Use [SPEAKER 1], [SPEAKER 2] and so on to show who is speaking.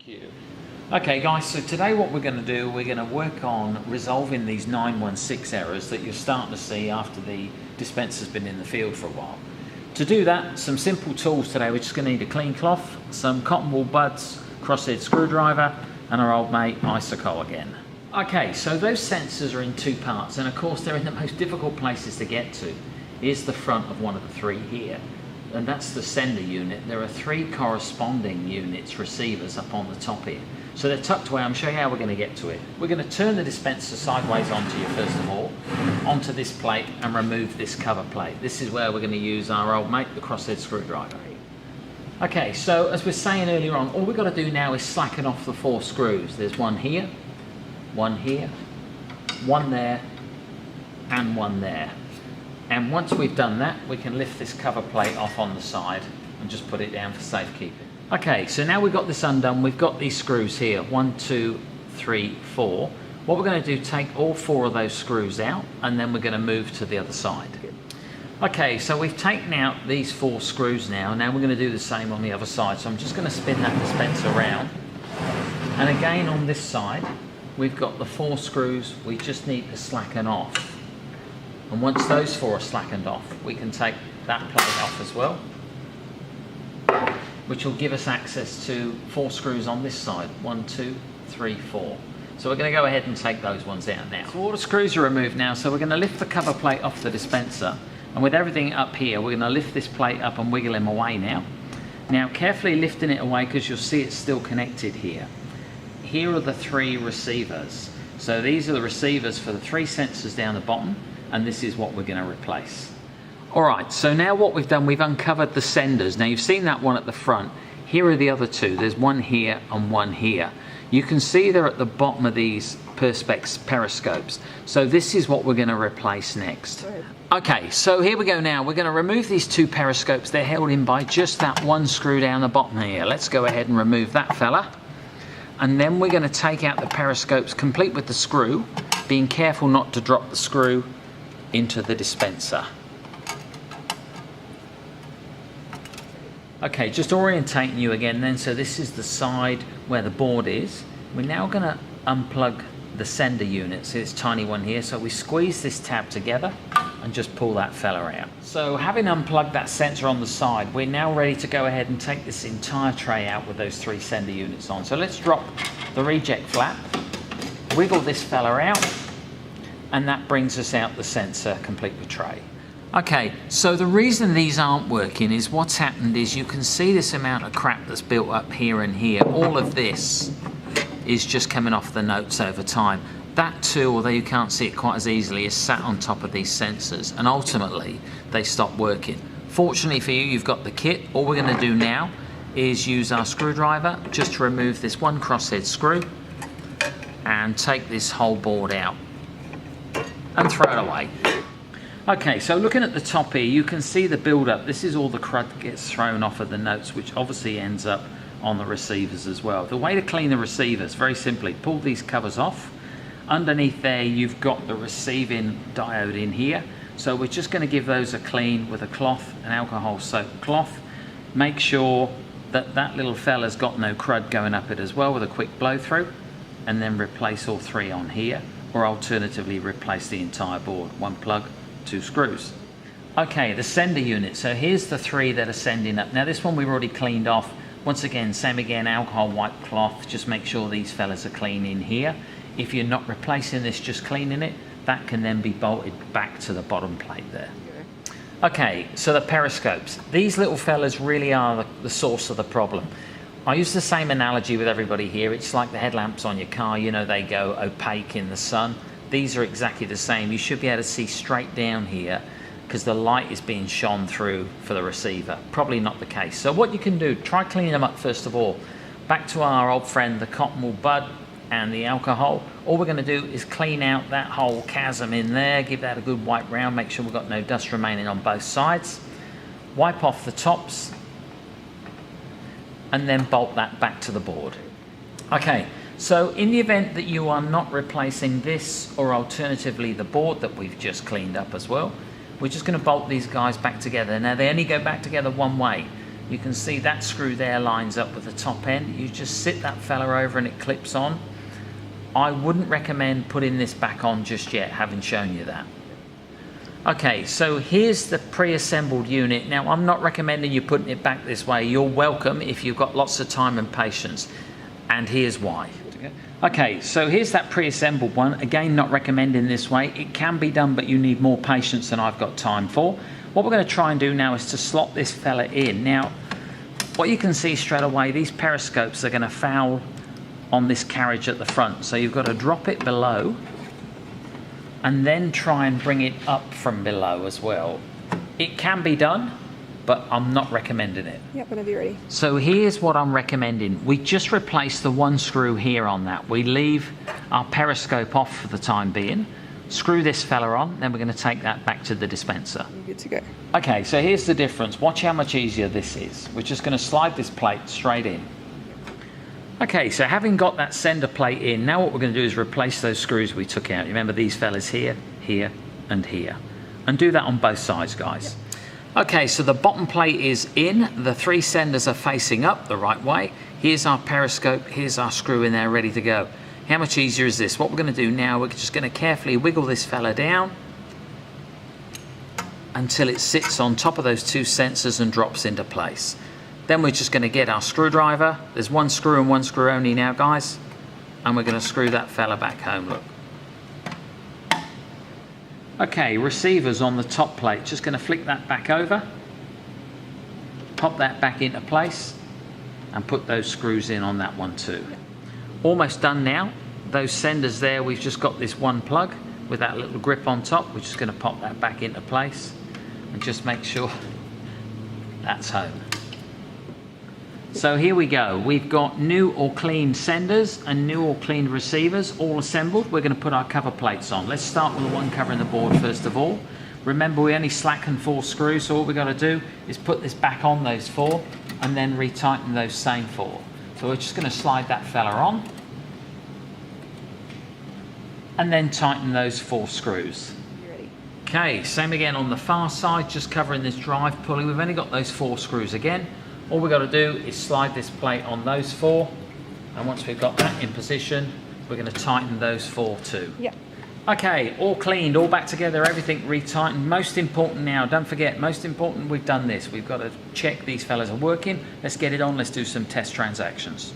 [SPEAKER 1] you. Okay guys, so today what we're going to do, we're going to work on resolving these 916 errors that you're starting to see after the dispenser's been in the field for a while. To do that, some simple tools today. We're just going to need a clean cloth, some cotton wool buds, crosshead screwdriver, and our old mate Isocol again. Okay, so those sensors are in two parts, and of course they're in the most difficult places to get to. Is the front of one of the three here, and that's the sender unit. There are three corresponding units, receivers, up on the top here. So they're tucked away. I'm showing you how we're going to get to it. We're going to turn the dispenser sideways onto you first of all, onto this plate, and remove this cover plate. This is where we're going to use our old mate, the crosshead screwdriver. Okay, so as we were saying earlier on, all we've got to do now is slacken off the four screws. There's one here, one there, and one there. And once we've done that, we can lift this cover plate off on the side and just put it down for safekeeping. Okay, so now we've got this undone, we've got these screws here, 1, 2, 3, 4. What we're going to do, take all four of those screws out, and then we're going to move to the other side. Okay, so we've taken out these four screws now. Now we're going to do the same on the other side. So I'm just going to spin that dispenser around. And again on this side, we've got the four screws we just need to slacken off. And once those four are slackened off, we can take that plate off as well, which will give us access to four screws on this side. 1, 2, 3, 4. So we're going to go ahead and take those ones out now. So all the screws are removed now, so we're going to lift the cover plate off the dispenser. And with everything up here, we're going to lift this plate up and wiggle him away now. Now carefully lifting it away, because you'll see it's still connected here. Here are the three receivers. So these are the receivers for the three sensors down the bottom, and this is what we're going to replace. Alright, so now what we've done, we've uncovered the senders. Now you've seen that one at the front. Here are the other two. There's one here and one here. You can see they're at the bottom of these Perspex periscopes. So this is what we're going to replace next. Okay, so here we go now. We're going to remove these two periscopes. They're held in by just that one screw down the bottom here. Let's go ahead and remove that fella. And then we're going to take out the periscopes complete with the screw, being careful not to drop the screw into the dispenser. Okay, just orientating you again then. So this is the side where the board is. We're now going to unplug the sender unit. See this tiny one here. So we squeeze this tab together and just pull that fella out. So having unplugged that sensor on the side, we're now ready to go ahead and take this entire tray out with those three sender units on. So let's drop the reject flap, wiggle this fella out, and that brings us out the sensor complete with tray. Okay, so the reason these aren't working is what's happened is you can see this amount of crap that's built up here and here. All of this is just coming off the notes over time. That too, although you can't see it quite as easily, is sat on top of these sensors, and ultimately they stop working. Fortunately for you, you've got the kit. All we're going to do now is use our screwdriver just to remove this one crosshead screw and take this whole board out and throw it away. Okay, so looking at the top here, you can see the build-up. This is all the crud that gets thrown off of the notes, which obviously ends up on the receivers as well. The way to clean the receivers, very simply, pull these covers off. Underneath there, you've got the receiving diode in here. So we're just going to give those a clean with a cloth, an alcohol soaked cloth. Make sure that that little fella's got no crud going up it as well with a quick blow through, and then replace all three on here, or alternatively replace the entire board. One plug, two screws. Okay, the sender unit. So here's the three that are sending up. Now this one we've already cleaned off. Once again, same again, alcohol wipe cloth. Just make sure these fellas are clean in here. If you're not replacing this, just cleaning it, that can then be bolted back to the bottom plate there. Okay, so the periscopes. These little fellas really are the source of the problem. I use the same analogy with everybody here. It's like the headlamps on your car. You know, they go opaque in the sun. These are exactly the same. You should be able to see straight down here because the light is being shone through for the receiver. Probably not the case. So what you can do, try cleaning them up first of all. Back to our old friend, the cotton wool bud and the alcohol. All we're going to do is clean out that whole chasm in there, give that a good wipe round, make sure we've got no dust remaining on both sides. Wipe off the tops and then bolt that back to the board. Okay. So in the event that you are not replacing this, or alternatively the board that we've just cleaned up as well, we're just going to bolt these guys back together. Now they only go back together one way. You can see that screw there lines up with the top end. You just sit that fella over and it clips on. I wouldn't recommend putting this back on just yet, having shown you that. Okay, so here's the pre-assembled unit. Now, I'm not recommending you putting it back this way. You're welcome if you've got lots of time and patience. And here's why. Okay, so here's that pre-assembled one. Again, not recommending this way. It can be done, but you need more patience than I've got time for. What we're going to try and do now is to slot this fella in. Now, what you can see straight away, these periscopes are going to foul on this carriage at the front. So you've got to drop it below and then try and bring it up from below as well. It can be done, but I'm not recommending it.
[SPEAKER 2] Yep, whenever you're ready.
[SPEAKER 1] So here's what I'm recommending. We just replace the one screw here on that. We leave our periscope off for the time being, screw this fella on, then we're going to take that back to the dispenser.
[SPEAKER 2] You're good to go.
[SPEAKER 1] Okay, so here's the difference. Watch how much easier this is. We're just going to slide this plate straight in. Okay, so having got that sender plate in, now what we're going to do is replace those screws we took out. You remember these fellas here, here, and here. And do that on both sides, guys. Yep. Okay, so the bottom plate is in. The three senders are facing up the right way. Here's our periscope. Here's our screw in there ready to go. How much easier is this? What we're going to do now, we're just going to carefully wiggle this fella down until it sits on top of those two sensors and drops into place. Then we're just going to get our screwdriver. There's one screw and one screw only now, guys. And we're going to screw that fella back home, look. Okay, receivers on the top plate. Just going to flick that back over. Pop that back into place. And put those screws in on that one too. Almost done now. Those senders there, we've just got this one plug with that little grip on top. We're just going to pop that back into place. And just make sure that's home. So here we go. We've got new or clean senders and new or clean receivers all assembled. We're going to put our cover plates on. Let's start with the one covering the board first of all. Remember, we only slacken 4 screws, so what we've got to do is put this back on those 4 and then retighten those same 4. So we're just going to slide that fella on and then tighten those 4 screws. Okay, same again on the far side, just covering this drive pulley. We've only got those 4 screws again. All we've got to do is slide this plate on those 4, and once we've got that in position, we're going to tighten those 4 too.
[SPEAKER 2] Yep.
[SPEAKER 1] Okay, all cleaned, all back together, everything retightened. Most important now, don't forget, most important, we've done this. We've got to check these fellas are working. Let's get it on, let's do some test transactions.